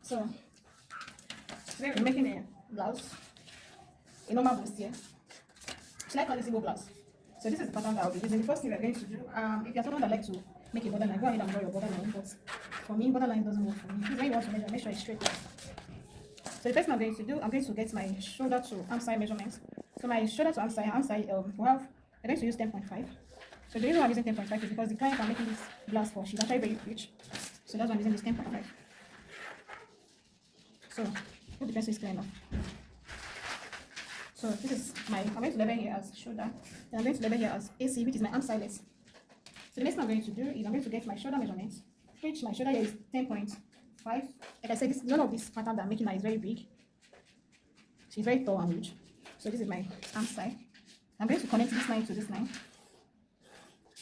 So today we're making a blouse, a normal bustier. Should I call this igbo blouse? So this is the pattern that I'll be using. The first thing we're going to do, if you're someone that likes to make a borderline, go ahead and draw your borderline. But for me, borderline doesn't work for me. When you want to measure, make sure it's straight. So the first thing I'm going to do, I'm going to get my shoulder to arm side measurements. So my shoulder to arm side, I'm going to use 10.5. So the reason why I'm using 10.5 is because the client I'm making this blouse for, she's actually very rich. So that's why I'm using this 10.5. So hope the pencil is clear enough. So this is I'm going to label here as shoulder, then I'm going to label here as AC, which is my arm side length. So the next thing I'm going to do is I'm going to get my shoulder measurements, which my shoulder here is 10.5. Like I said, none of this pattern that I'm making now is very big. She's very tall and huge. So this is my arm side. I'm going to connect this line to this line.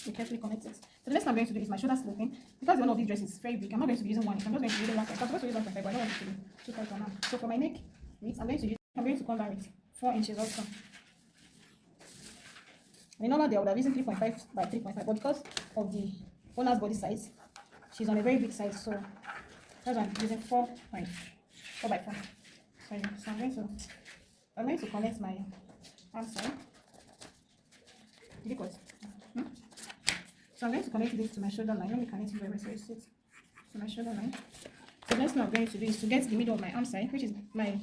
Be carefully connect it. So the next thing I'm going to do is my shoulder sloping. Because one of these dresses is very big, I'm not going to be using one. I'm just going to be using 1.5. I'm supposed to use 1.5, but I don't want it to be too tight for now. So for my neck width, I'm going to come down with 4 inches also. I mean, normally I would have used 3.5 by 3.5, but because of the owner's body size, she's on a very big size, so that's why I'm using 4 by 4. Sorry. So I'm going to connect my arm side. Difficult. So I'm going to connect this to my shoulder line. Let me connect it very well so it sits to my shoulder line. So the next thing I'm going to do is to get the middle of my arm side, which is my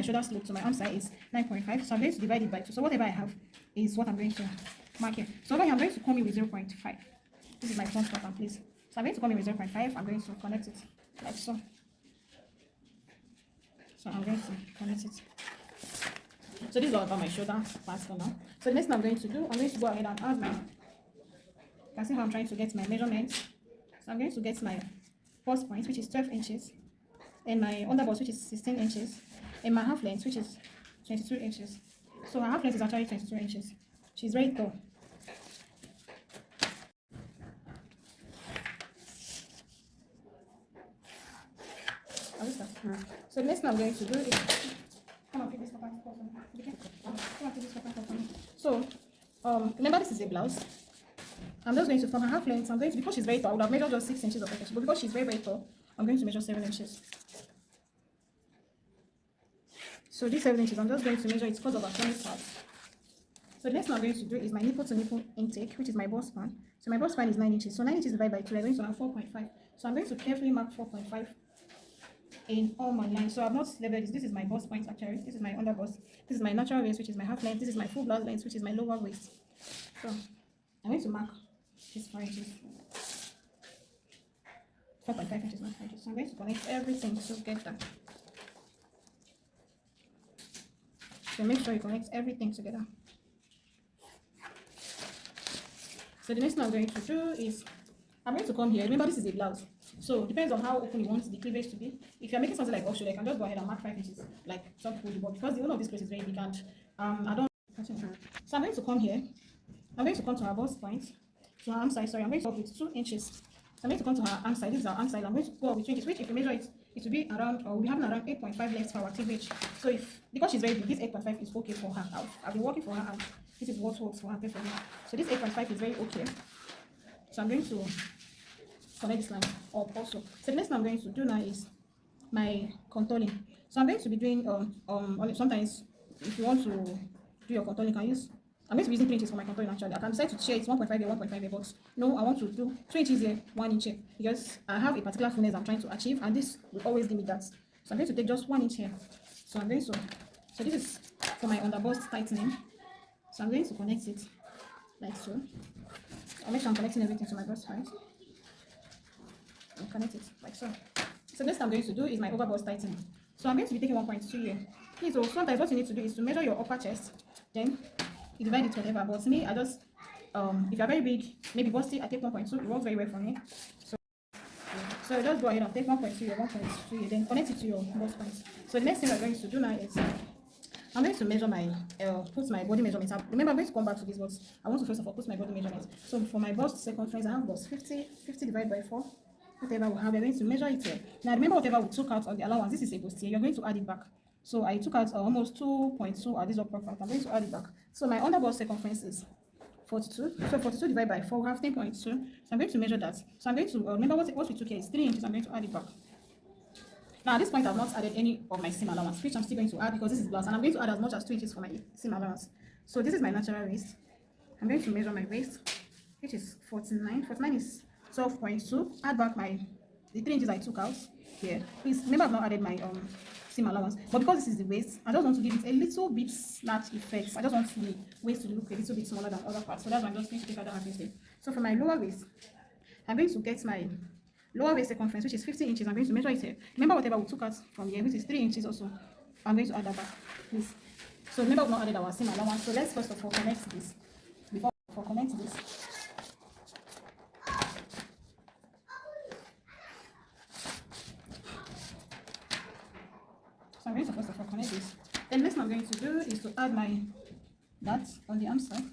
shoulder slope to my arm side is 9.5. So I'm going to divide it by 2. So whatever I have is what I'm going to mark here. So over here I'm going to come in with 0.5. This is my front pattern, please. So I'm going to come in with 0.5. I'm going to connect it like so. So I'm going to connect it. So this is all about my shoulder part for now. So the next thing I'm going to do, I'm going to go ahead and add my, you can see how I'm trying to get my measurements. So I'm going to get my bust point, which is 12 inches, and my underbust, which is 16 inches, and my half length, which is 22 inches. So her half length is actually 22 inches. She's very tall. So the next thing I'm going to do is come and pick this pattern for me. Okay? Come and pick this pattern for me. So remember, this is a blouse. I'm just going to, from her half length, I'm going to, because she's very tall, I would have measured just 6 inches of her, but because she's very, very tall, I'm going to measure 7 inches. So these 7 inches, I'm just going to measure it because of our tummy part. So the next thing I'm going to do is my nipple to nipple intake, which is my bust span. So my bust span is 9 inches. So 9 inches divided by 2, we're going to have 4.5. So I'm going to carefully mark 4.5 in all my lines. So I've not labeled this. This is my bust point actually. This is my under bust. This is my natural waist, which is my half length. This is my full blouse length, which is my lower waist. So I'm going to mark this 4 inches. 4.5 inches, not 5 inches. So I'm going to connect everything together. So make sure you connect everything together. So the next thing I'm going to do is I'm going to come here. Remember, this is a blouse. So it depends on how open you want the cleavage to be. If you're making something like off shoulder, you can just go ahead and mark 5 inches, like some people do. But because the whole of this place is very big and I don't. So I'm going to come here. I'm going to come to her bust point, to her arm side. Sorry, I'm going to go up with 2 inches. So I'm going to come to her arm side. This is our arm side. I'm going to go up with 2 inches, which if you measure it, it will be around, or we'll be having around 8.5 lengths for our cleavage. So because she's very big, this 8.5 is okay for her. I've been working for her and this is what works for her perfectly. So this 8.5 is very okay. So I'm going to connect this line up also. So the next thing I'm going to do now is my contouring. So I'm going to be doing sometimes if you want to do your contouring, you can use, I'm going to be using 3 inches for my contouring actually. I can decide to share it's 1.5 here, 1.5 here, but no, I want to do 2 inches here, 1 inch here, because I have a particular fullness I'm trying to achieve, and this will always give me that. So I'm going to take just 1 inch here. So I'm going to, so this is for my underbust tightening. So I'm going to connect it like so. I'll make sure I'm connecting everything to my bust point. And connect it like so. So next I'm going to do is my overbust tightening. So I'm going to be taking 1.2 here. Please, so sometimes what you need to do is to measure your upper chest, then you divide it whatever. But me, I just if you're very big, maybe busty, I take 1.2. It works very well for me. So just go ahead and take 1.2 here, 1.2 here, then connect it to your bust point. So the next thing I'm going to do now is I'm going to measure my, put my body measurements. Remember, I'm going to come back to this, but I want to first of all put my body measurements. So for my bust circumference, I have bust 50 divided by 4. Whatever we have, we're going to measure it here. Now remember, whatever we took out of the allowance, this is a bustier, you're going to add it back. So I took out almost 2.2 at this upper part. I'm going to add it back. So my underbust circumference is 42. So 42 divided by 4, we have 10.2. So I'm going to measure that. So I'm going to remember what we took here is 3 inches. I'm going to add it back. Now at this point, I've not added any of my seam allowance, which I'm still going to add because this is blouse, and I'm going to add as much as 2 inches for my seam allowance. So this is my natural waist. I'm going to measure my waist, which is 49. 49 is 12.2. Add back the 3 inches I took out here. Please remember I've not added my seam allowance, but because this is the waist, I just want to give it a little bit snatch effect. I just want the waist to look a little bit smaller than other parts, so that's why I'm just going to take out that instead. So for my lower waist, I'm going to get my lower waist circumference, which is 15 inches. I'm going to measure it here. Remember whatever we took out from here, which is 3 inches also. I'm going to add that back, please. So remember we've not added our seam allowance. So let's first of all connect this. Before we connect this, so I'm going to first of all connect this. Then next thing I'm going to do is to add that on the arm side.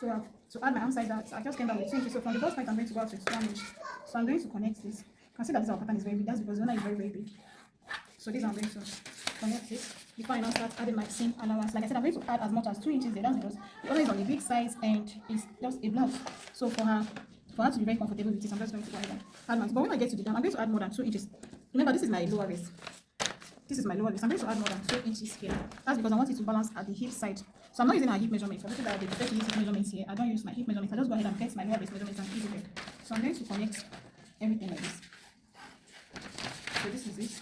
So to add my arm side, that I just came down with 2 inches. So from the first point, I'm going to go out with 1 inch. So I'm going to connect this. You can see that this our pattern is very big. That's because the one is very, very big. So this I'm going to connect this before I now start adding my seam allowance. Like I said, I'm going to add as much as 2 inches there. That's because the other is on the big size and it's just a blouse. So for her to be very comfortable with this, I'm just going to go ahead and add my. But when I get to the down, I'm going to add more than 2 inches. Remember, this is my lower waist. This is my lower waist. I'm going to add more than 2 inches here. That's because I want it to balance at the hip side. So I'm not using our hip measurement. For people that they prefer to use hip measurements here, I don't use my hip measurements. I just go ahead and get my lower waist measurements and ease it. So I'm going to connect everything like this. So this is it.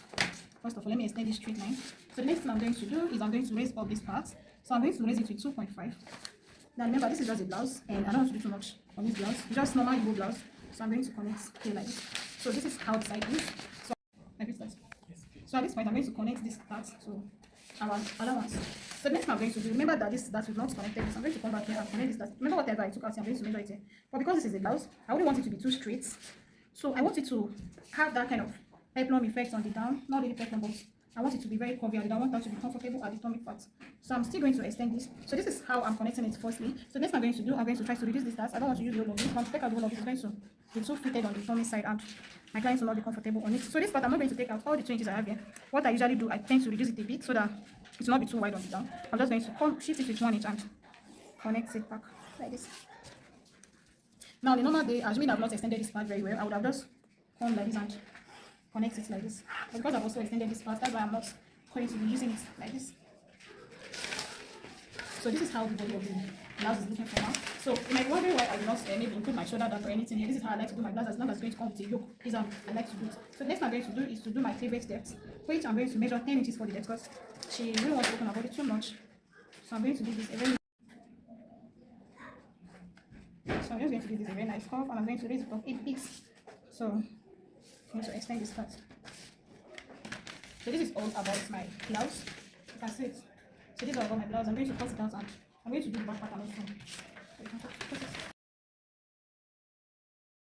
First of all, let me extend this straight line. So the next thing I'm going to do is I'm going to raise up this part. So I'm going to raise it with 2.5. Now remember, this is just a blouse, and I don't want to do too much on this blouse. It's just normal igbo blouse. So I'm going to connect here like this. So this is how the side is. So like this. So at this point, I'm going to connect this part to our allowance. So the next thing I'm going to do, remember that we've not connected this. I'm going to come back here and connect this. Remember whatever I took out here, I'm going to measure it here. But because this is a blouse, I wouldn't want it to be too straight. So I want it to have that kind of peplum effect on the down, not really peplum, but I want it to be very curvy and I want that to be comfortable at the tummy part. So I'm still going to extend this. So this is how I'm connecting it firstly. So next thing I'm going to do, I'm going to try to reduce this distance. I don't want to use the whole of this. Once I take out the whole of it, it's going to be too fitted on the tummy side and my clients will not be comfortable on it. So this part, I'm not going to take out all the 2 inches I have here. What I usually do, I tend to reduce it a bit so that it will not be too wide on the down. I'm just going to shift it with 1 inch and connect it back like this. Now, the normal day, assuming I've not extended this part very well, I would have just come like this and connect it like this. But because I've also extended this part, that's why I'm not going to be using it like this. So this is how the body of the blouse is looking for now. So you might be wondering why I do not maybe include my shoulder down or anything here. This is how I like to do my blouse, as long as it's going to come with a yoke. This is how I like to do it. So next thing I'm going to do is to do my cleavage depth, which I'm going to measure 10 inches for the depth because she really wants to open her body too much. So I'm going to do this a very So I'm just going to give this a very nice curve and I'm going to raise it up 8 picks. So I'm going to extend this part. So this is all about my blouse. You can see it. So this is all about my blouse. I'm going to cut it out and I'm going to do the back part also.